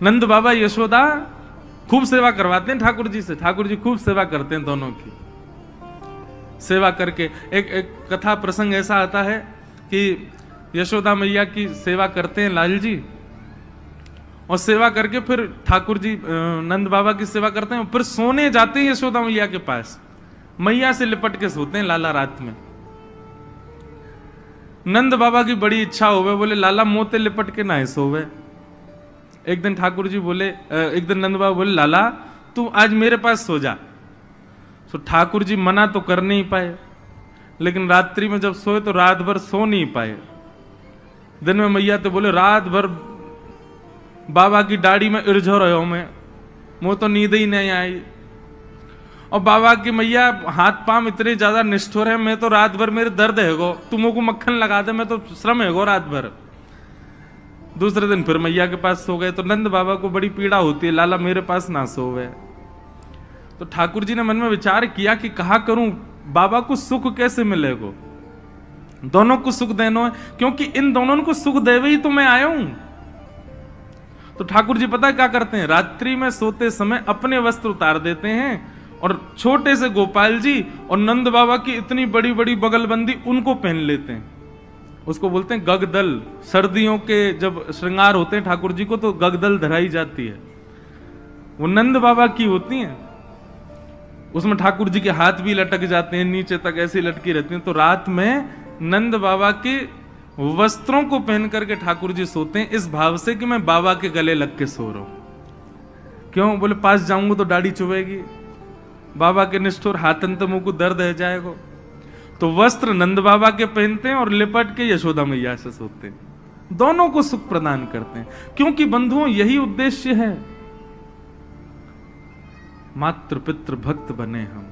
नंद बाबा यशोदा खूब सेवा करवाते हैं ठाकुर जी से, ठाकुर जी खूब सेवा करते हैं दोनों की। सेवा करके एक कथा प्रसंग ऐसा आता है कि यशोदा मैया की सेवा करते हैं लाल जी, और सेवा करके फिर ठाकुर जी नंद बाबा की सेवा करते हैं, फिर सोने जाते हैं यशोदा मैया के पास, मैया से लिपट के सोते हैं लाला रात में। नंद बाबा की बड़ी इच्छा होवे, बोले लाला मोते लिपट के ना सोवे। एक दिन ठाकुर जी बोले, एक दिन नंद बाबा बोले लाला तू आज मेरे पास सो जा। तो ठाकुर जी मना तो कर नहीं पाए, लेकिन रात्रि में जब सोए तो रात भर सो नहीं पाए। दिन में मैया तो बोले रात भर बाबा की दाढ़ी में इर्झो रहो मैं तो नींद ही नहीं आई। और बाबा की मैया हाथ पांव इतने ज्यादा निष्ठुर है, मैं तो रात भर मेरे दर्द है गो, तुमको को मक्खन लगा दे, मैं तो श्रम है गो रात भर। दूसरे दिन फिर मैया के पास सो गए, तो नंद बाबा को बड़ी पीड़ा होती है, लाला मेरे पास ना सोवे। तो ठाकुर जी ने मन में विचार किया कि कहा करूं बाबा को सुख कैसे मिलेगा, दोनों को सुख देना है, क्योंकि इन दोनों को सुख देवे ही तो मैं आया हूं। तो ठाकुर जी पता क्या करते हैं, रात्रि में सोते समय अपने वस्त्र उतार देते हैं और छोटे से गोपाल जी और नंद बाबा की इतनी बड़ी बड़ी बगलबंदी उनको पहन लेते हैं। उसको बोलते हैं गगदल। सर्दियों के जब श्रृंगार होते हैं ठाकुर जी को तो गगदल धराई जाती है, वो नंद बाबा की होती हैं। उसमें ठाकुर जी के हाथ भी लटक जाते हैं, नीचे तक ऐसी लटकी रहती हैं। तो रात में नंद बाबा के वस्त्रों को पहन करके ठाकुर जी सोते हैं, इस भाव से कि मैं बाबा के गले लग के सो रहा हूं। क्यों? बोले पास जाऊंगा तो दाढ़ी चुभेगी, बाबा के निष्ठुर हाथन तो मुंह को दर्द है जाएगा। तो वस्त्र नंद बाबा के पहनते हैं और लिपट के यशोदा मैया से सोते हैं, दोनों को सुख प्रदान करते हैं। क्योंकि बंधुओं यही उद्देश्य है, मातृ पितृ भक्त बने हम,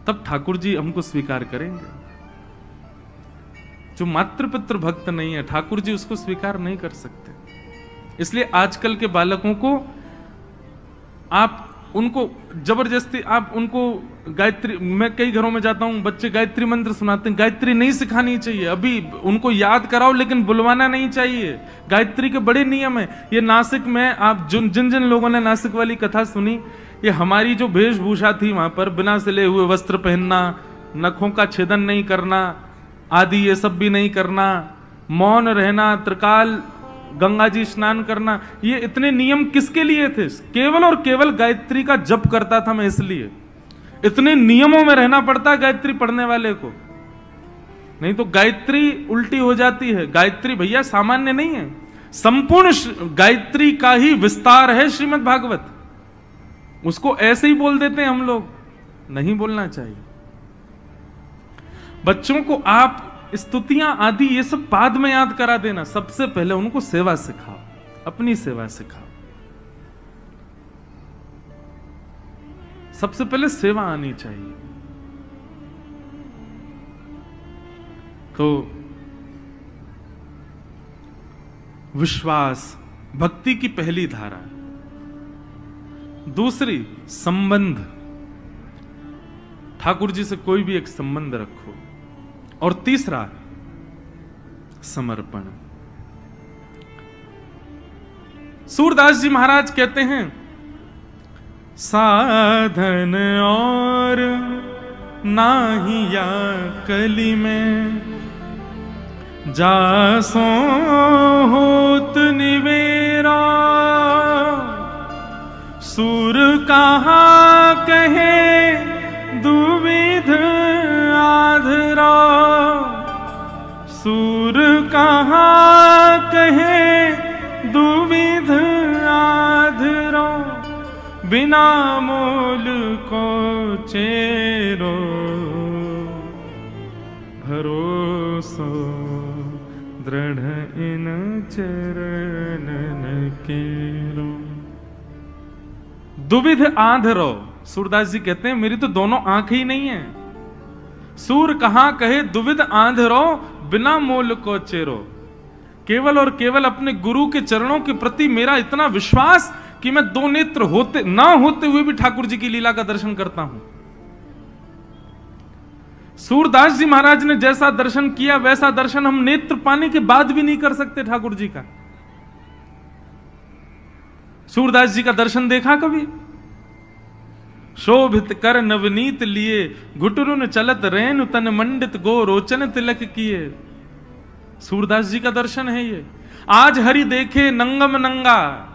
तब ठाकुर जी हमको स्वीकार करेंगे। जो मातृ पितृ भक्त नहीं है ठाकुर जी उसको स्वीकार नहीं कर सकते। इसलिए आजकल के बालकों को आप उनको जबरदस्ती आप उनको गायत्री, मैं कई घरों में जाता हूं, बच्चे गायत्री मंत्र सुनाते हैं, गायत्री नहीं सिखानी चाहिए। अभी उनको याद कराओ लेकिन बुलवाना नहीं चाहिए। गायत्री के बड़े नियम है। ये नासिक में आप जिन जिन लोगों ने नासिक वाली कथा सुनी, ये हमारी जो वेशभूषा थी वहां पर बिना सिले हुए वस्त्र पहनना, नखों का छेदन नहीं करना आदि, ये सब भी नहीं करना, मौन रहना, त्रिकाल गंगा जी स्नान करना, ये इतने नियम किसके लिए थे? केवल और केवल गायत्री का जप करता था मैं, इसलिए इतने नियमों में रहना पड़ता है गायत्री पढ़ने वाले को, नहीं तो गायत्री उल्टी हो जाती है। गायत्री भैया सामान्य नहीं है, संपूर्ण गायत्री का ही विस्तार है श्रीमद् भागवत। उसको ऐसे ही बोल देते हैं हम लोग, नहीं बोलना चाहिए। बच्चों को आप स्तुतियां आदि ये सब बाद में याद करा देना, सबसे पहले उनको सेवा सिखाओ, अपनी सेवा सिखाओ। सबसे पहले सेवा आनी चाहिए। तो विश्वास भक्ति की पहली धारा, दूसरी संबंध, ठाकुर जी से कोई भी एक संबंध रखो, और तीसरा समर्पण। सूरदास जी महाराज कहते हैं, साधन और नाहिया कली में, जासो होत निवेरा, सूर कहा कहे दुविध आधरा, सूर कहा कहे दुविध आधरा, बिना मोल को चेरो, भरोसो दृढ़ इन चरणन केरो। दुविध आधरो, सूरदास जी कहते हैं मेरी तो दोनों आंख ही नहीं है। सूर कहां कहे दुविध आंधरो, बिना मोल को चेरो। केवल और केवल अपने गुरु के चरणों के प्रति मेरा इतना विश्वास कि मैं दो नेत्र होते ना होते हुए भी ठाकुर जी की लीला का दर्शन करता हूं। सूरदास जी महाराज ने जैसा दर्शन किया वैसा दर्शन हम नेत्र पाने के बाद भी नहीं कर सकते ठाकुर जी का। सूरदास जी का दर्शन देखा कभी? शोभित कर नवनीत लिए, घुटरुन चलत रेनु तन मंडित गो रोचन तिलक किए। सूरदास जी का दर्शन है ये। आज हरि देखे नंगम नंगा,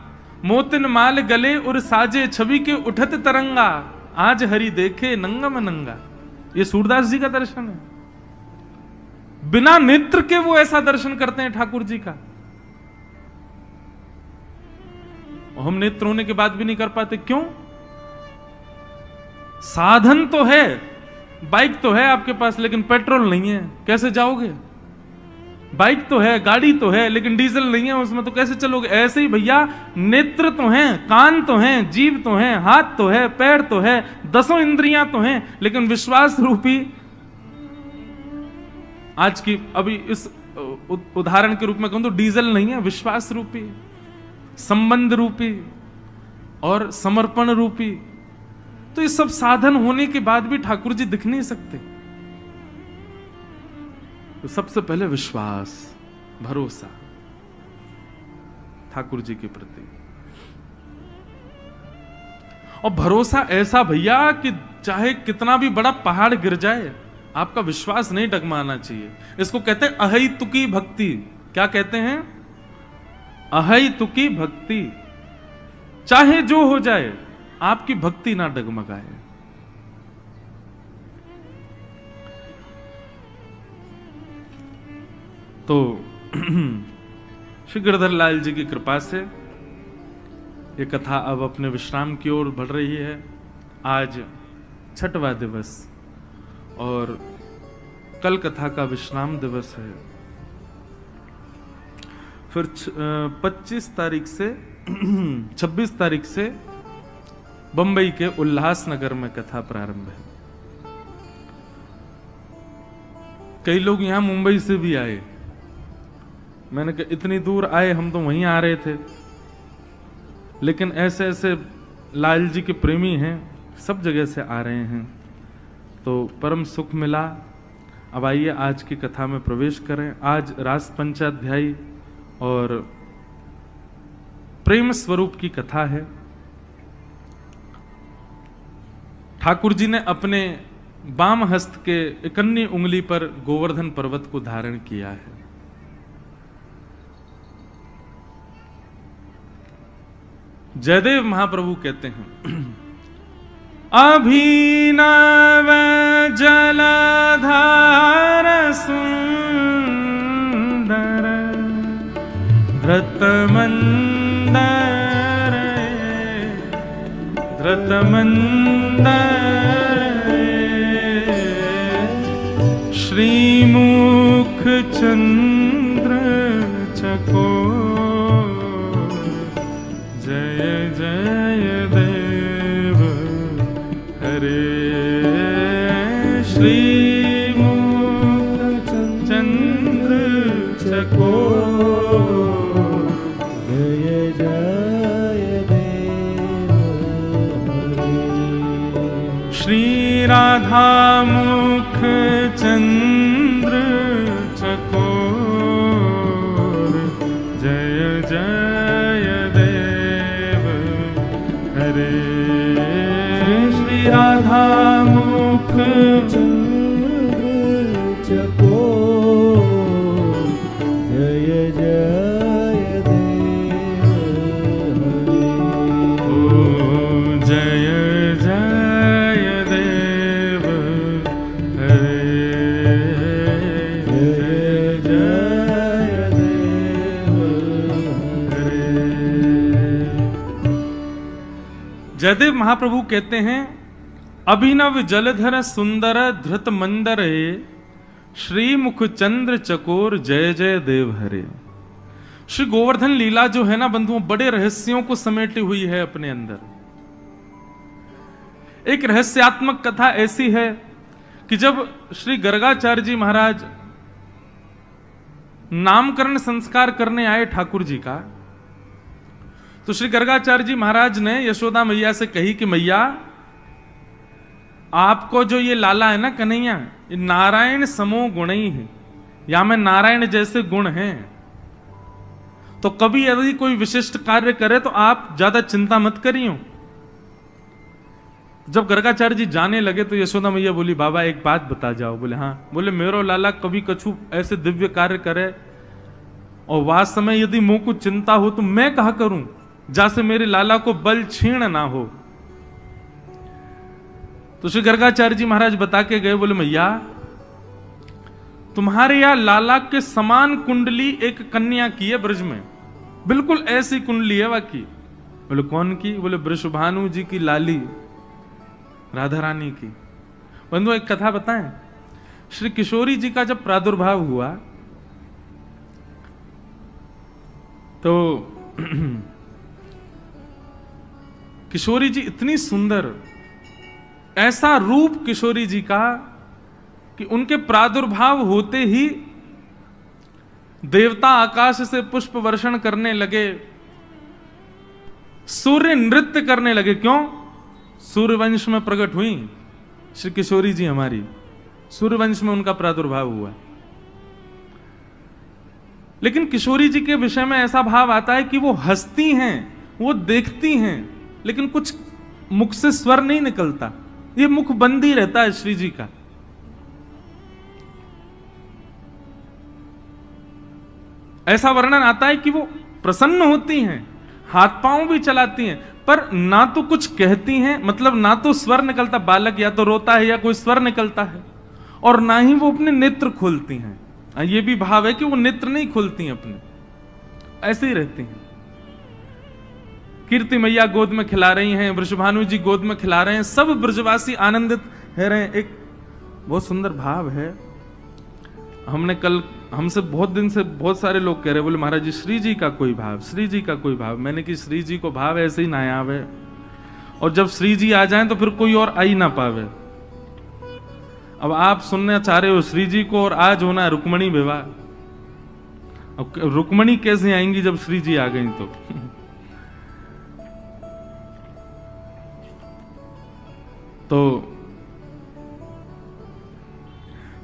मोतिन माल गले और साजे छवि के उठत तरंगा। आज हरि देखे नंगम नंगा, ये सूरदास जी का दर्शन है। बिना नेत्र के वो ऐसा दर्शन करते हैं ठाकुर जी का। हम नेत्र होने के बाद भी नहीं कर पाते, क्यों? साधन तो है, बाइक तो है आपके पास, लेकिन पेट्रोल नहीं है, कैसे जाओगे? बाइक तो है, गाड़ी तो है, लेकिन डीजल नहीं है उसमें, तो कैसे चलोगे? ऐसे ही भैया, नेत्र तो हैं, कान तो हैं, जीभ तो हैं, हाथ तो है, पैर तो है, 10 इंद्रियां तो हैं, लेकिन विश्वास रूपी, आज की अभी इस उदाहरण के रूप में कहूं तो डीजल नहीं है, विश्वास रूपी, संबंध रूपी और समर्पण रूपी। तो ये सब साधन होने के बाद भी ठाकुर जी दिख नहीं सकते। तो सबसे पहले विश्वास, भरोसा ठाकुर जी के प्रति, और भरोसा ऐसा भैया कि चाहे कितना भी बड़ा पहाड़ गिर जाए, आपका विश्वास नहीं डगमाना चाहिए। इसको कहते हैं अहैतुकी भक्ति। क्या कहते हैं? अहैतुकी भक्ति। चाहे जो हो जाए, आपकी भक्ति ना डगमगाए। तो श्री गिरधर लाल जी की कृपा से ये कथा अब अपने विश्राम की ओर बढ़ रही है। आज 6वां दिवस और कल कथा का विश्राम दिवस है। फिर 25 तारीख से 26 तारीख से बंबई के उल्लासनगर में कथा प्रारंभ है। कई लोग यहां मुंबई से भी आए। मैंने कहा इतनी दूर आए, हम तो वहीं आ रहे थे, लेकिन ऐसे ऐसे लाल जी के प्रेमी हैं, सब जगह से आ रहे हैं, तो परम सुख मिला। अब आइए आज की कथा में प्रवेश करें। आज रास पंचाध्यायी और प्रेम स्वरूप की कथा है। ठाकुर जी ने अपने बाम हस्त के 51 उंगली पर गोवर्धन पर्वत को धारण किया है। जयदेव महाप्रभु कहते हैं, अभिनव जलधार सुंदर धृतमंदर श्रीमुख चंद्र चकोर जय जय देव हरे। श्रीमुख चंद्र चकोर जय जय देव हरे। श्री राधा मुख चंद्र चकोर जय जय देव हरे। श्री राधा मुख चंद्र चकोर जय जय देव हरे। ओ जय जय देव हरे। जय जय देव हरे। जयदेव महाप्रभु कहते हैं, अभिनव जलधर सुंदर धृत मंदर श्रीमुख चंद्र चकोर जय जय देव हरे। श्री गोवर्धन लीला जो है ना बंधुओं, बड़े रहस्यों को समेटी हुई है अपने अंदर। एक रहस्यात्मक कथा ऐसी है कि जब श्री गर्गाचार्य जी महाराज नामकरण संस्कार करने आए ठाकुर जी का, तो श्री गर्गाचार्य जी महाराज ने यशोदा मैया से कही कि मैया, आपको जो ये लाला है ना कन्हैया, ये नारायण समो गुण ही है, या में नारायण जैसे गुण हैं, तो कभी यदि कोई विशिष्ट कार्य करे तो आप ज्यादा चिंता मत करियो। जब गर्गाचार्य जी जाने लगे तो यशोदा मैया बोली, बाबा एक बात बता जाओ। बोले हाँ। बोले मेरो लाला कभी कछु ऐसे दिव्य कार्य करे और वास्तव में यदि मुंह को चिंता हो तो मैं कहा करूं, जैसे मेरे लाला को बल क्षीण ना हो। तो श्री गर्गाचार्य जी महाराज बता के गए, बोले मैया तुम्हारे यहां लाला के समान कुंडली एक कन्या की है ब्रज में, बिल्कुल ऐसी कुंडली है वाकी। बोले कौन की? बोले वृषभानु जी की लाली राधा रानी की। बंधु एक कथा बताएं, श्री किशोरी जी का जब प्रादुर्भाव हुआ तो किशोरी जी इतनी सुंदर, ऐसा रूप किशोरी जी का कि उनके प्रादुर्भाव होते ही देवता आकाश से पुष्प वर्षण करने लगे, सूर्य नृत्य करने लगे। क्यों? सूर्यवंश में प्रकट हुई श्री किशोरी जी हमारी, सूर्यवंश में उनका प्रादुर्भाव हुआ। लेकिन किशोरी जी के विषय में ऐसा भाव आता है कि वो हंसती हैं, वो देखती हैं, लेकिन कुछ मुख से स्वर नहीं निकलता, ये मुख बंद ही रहता है श्री जी का। ऐसा वर्णन आता है कि वो प्रसन्न होती हैं, हाथ पांव भी चलाती हैं, पर ना तो कुछ कहती हैं, मतलब ना तो स्वर निकलता, बालक या तो रोता है या कोई स्वर निकलता है, और ना ही वो अपने नेत्र खोलती हैं। ये भी भाव है कि वो नेत्र नहीं खोलती हैं अपने, ऐसे ही रहती हैं। कीर्ति मैया गोद में खिला रही हैं, वृषभानु जी गोद में खिला रहे हैं, सब ब्रजवासी आनंदित है रहे हैं। एक बहुत सुंदर भाव है। हमने कल, हमसे बहुत दिन से बहुत सारे लोग कह रहे, बोले महाराज जी श्री जी का कोई भाव, श्री जी का कोई भाव। मैंने कि श्री जी को भाव ऐसे ही ना आवे, और जब श्री जी आ जाएं तो फिर कोई और आ ही ना पावे। अब आप सुनना चाह रहे हो श्री जी को, और आज होना है रुक्मणी विवाह। अब रुक्मणी कैसे आएंगी जब श्री जी आ गई? तो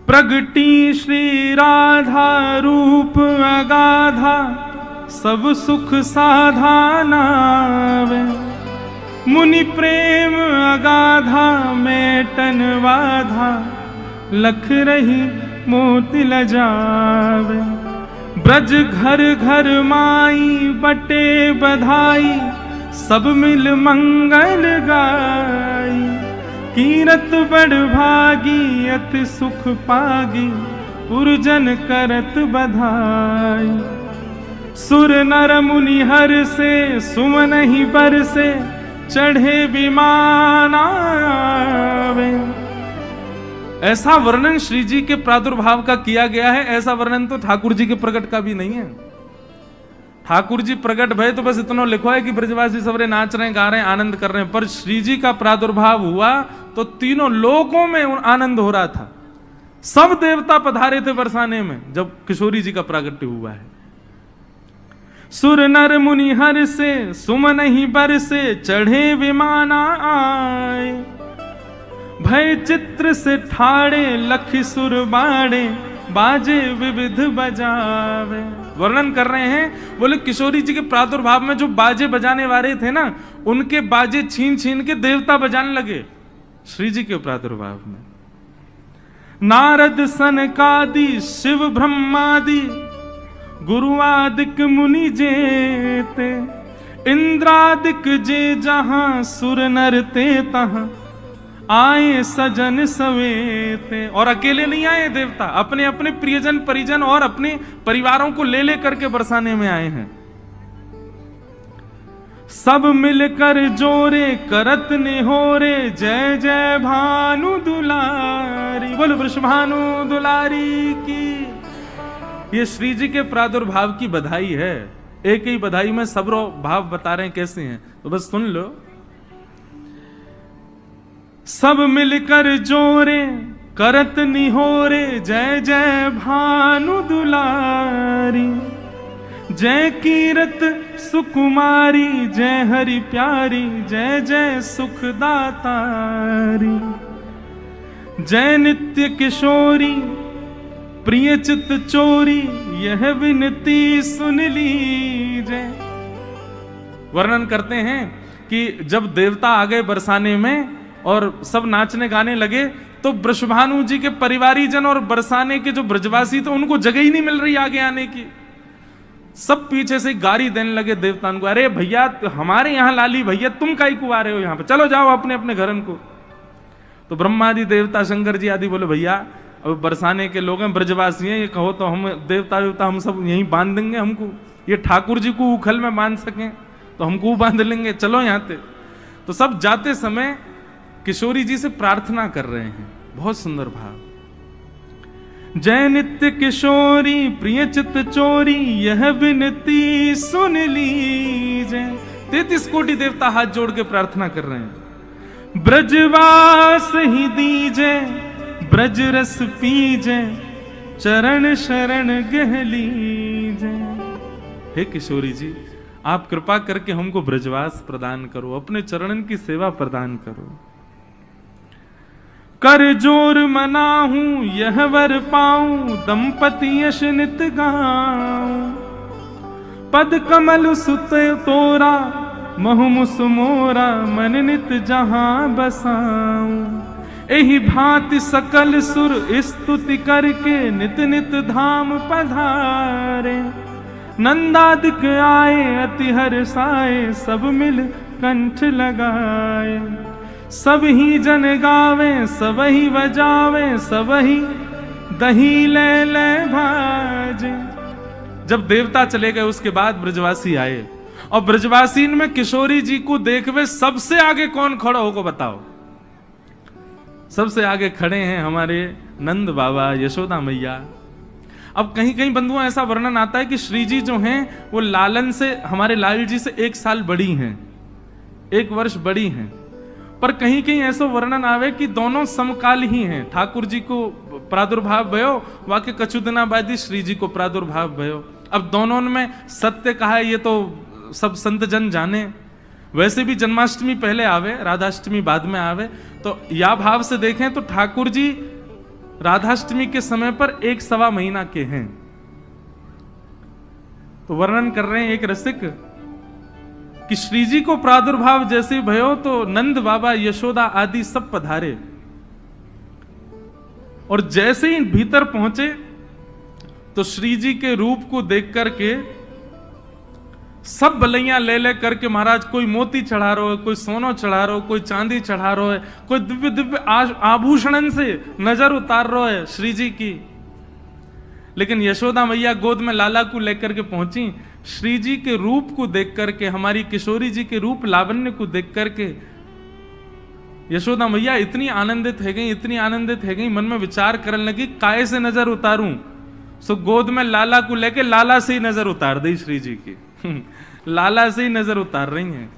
प्रगटी श्री राधा रूप अगाधा, सब सुख साधा नावे, मुनि प्रेम अगाधा मेटन वाधा, लख रही मोति लजावे। ब्रज घर घर माई बटे बधाई, सब मिल मंगल गाई। कीरत बड़ भागी अति सुख पागी, पुरजन करत बधाई। सुर नर मुनि हर से सुमन ही बर से, चढ़े विमान आवे। ऐसा वर्णन श्री जी के प्रादुर्भाव का किया गया है, ऐसा वर्णन तो ठाकुर जी के प्रकट का भी नहीं है। ठाकुर जी प्रकट भय तो बस इतना लिखो है कि ब्रजवासी सबरे नाच रहे हैं, गा रहे हैं, आनंद कर रहे हैं, पर श्री जी का प्रादुर्भाव हुआ तो तीनों लोकों में आनंद हो रहा था। सब देवता पधारे थे बरसाने में जब किशोरी जी का प्रागट्य हुआ है। सुर नर मुनि हर से सुमन ही बर से, चढ़े विमाना आए। भय चित्र से ठाड़े लखि सुर बाड़े, बाजे विविध बजावे। वर्णन कर रहे हैं, बोले किशोरी जी के प्रादुर्भाव में जो बाजे बजाने वाले थे ना, उनके बाजे छीन छीन के देवता बजाने लगे श्री जी के प्रादुर्भाव में। नारद सनकादि शिव ब्रह्मादि, गुरुआदिक मुनि जेते। इंद्रादिक जे जहां सुर नर ते तहां, आए सजन सवेते। और अकेले नहीं आए देवता, अपने अपने प्रियजन परिजन और अपने परिवारों को ले लेकर के बरसाने में आए हैं। सब मिलकर जोरे करत निहोरे, जय जय भानु दुलारी। बोल वृषभानु दुलारी की। ये श्री जी के प्रादुर्भाव की बधाई है। एक ही बधाई में सब भाव बता रहे हैं कैसे हैं, तो बस सुन लो। सब मिलकर जोरे करत निहोरे, जय जय भानु दुलारी। जय कीरत सुकुमारी, जय हरि प्यारी, जय जय सुखदातारी। जय नित्य किशोरी प्रिय चित चोरी यह विनती सुन लीजिए। वर्णन करते हैं कि जब देवता आ गए बरसाने में और सब नाचने गाने लगे, तो वृषभानु जी के परिवारीजन और बरसाने के जो ब्रजवासी थे उनको जगह ही नहीं मिल रही आगे आने की। सब पीछे से गारी देने लगे देवताओं को, अरे भैया हमारे यहाँ लाली भैया तुम काहे को आ रहे हो यहाँ पे, चलो जाओ अपने अपने घरन को। तो ब्रह्मादि देवता शंकर जी आदि बोले भैया अब बरसाने के लोग हैं, ब्रजवासी हैं, ये कहो तो हम देवता देवता हम सब यहीं बांध देंगे, हमको ये ठाकुर जी को उखल में बांध सकें तो हमको बांध लेंगे, चलो यहाँ पे। तो सब जाते समय किशोरी जी से प्रार्थना कर रहे हैं, बहुत सुंदर भाव। जय नित्य किशोरी प्रिय चित चोरी यह विनती सुन लीजिए। 33 कोटि देवता हाथ जोड़ के प्रार्थना कर रहे हैं। ब्रजवास ही दीजे ब्रज रस पीजे चरण शरण गह लीजे। हे किशोरी जी आप कृपा करके हमको ब्रजवास प्रदान करो, अपने चरणन की सेवा प्रदान करो। कर जोर मनाहूं यह वर पाऊं दंपति यश नित गाऊं। पद कमल सुत तोरा महुमुस मोरा मन नित जहां बसाऊं। एहि भांति सकल सुर स्तुति करके नित नित धाम पधारे। नंदादिक आए अति हर्षाए सब मिल कंठ लगाए। सब ही जन गावे सब ही बजावे सब ही दही ले ले भाजे। जब देवता चले गए उसके बाद ब्रजवासी आए और ब्रजवासीन में किशोरी जी को देखवे सबसे आगे कौन खड़ा होगा बताओ। सबसे आगे खड़े हैं हमारे नंद बाबा यशोदा मैया। अब कहीं कहीं बंधुओं ऐसा वर्णन आता है कि श्री जी जो हैं वो लालन से हमारे लाल जी से 1 साल बड़ी हैं, 1 वर्ष बड़ी हैं। पर कहीं कहीं ऐसा वर्णन आवे कि दोनों समकाल ही हैं। ठाकुर जी को प्रादुर्भाव भयो वाके कछु दिना बाद ही श्री जी को प्रादुर्भाव भयो। अब दोनों में सत्य कहा है ये तो सब संत जन जाने। वैसे भी जन्माष्टमी पहले आवे राधाष्टमी बाद में आवे, तो या भाव से देखें तो ठाकुर जी राधाष्टमी के समय पर 1 महीना के हैं। तो वर्णन कर रहे हैं एक रसिक कि श्री जी को प्रादुर्भाव जैसे भयो तो नंद बाबा यशोदा आदि सब पधारे और जैसे ही भीतर पहुंचे तो श्री जी के रूप को देख करके सब बलैया ले ले करके महाराज कोई मोती चढ़ा रहा है, कोई सोनो चढ़ा रहा है, कोई चांदी चढ़ा रहा है, कोई दिव्य दिव्य आभूषण से नजर उतार रहा है श्री जी की। लेकिन यशोदा मैया गोद में लाला को लेकर के पहुंची। श्री जी के रूप को देख करके हमारी किशोरी जी के रूप लावण्य को देख करके यशोदा मैया इतनी आनंदित है गई, इतनी आनंदित है गई, मन में विचार करने लगी काय से नजर उतारूं। सो गोद में लाला को लेके लाला से ही नजर उतार दी श्री जी की लाला से ही नजर उतार रही हैं।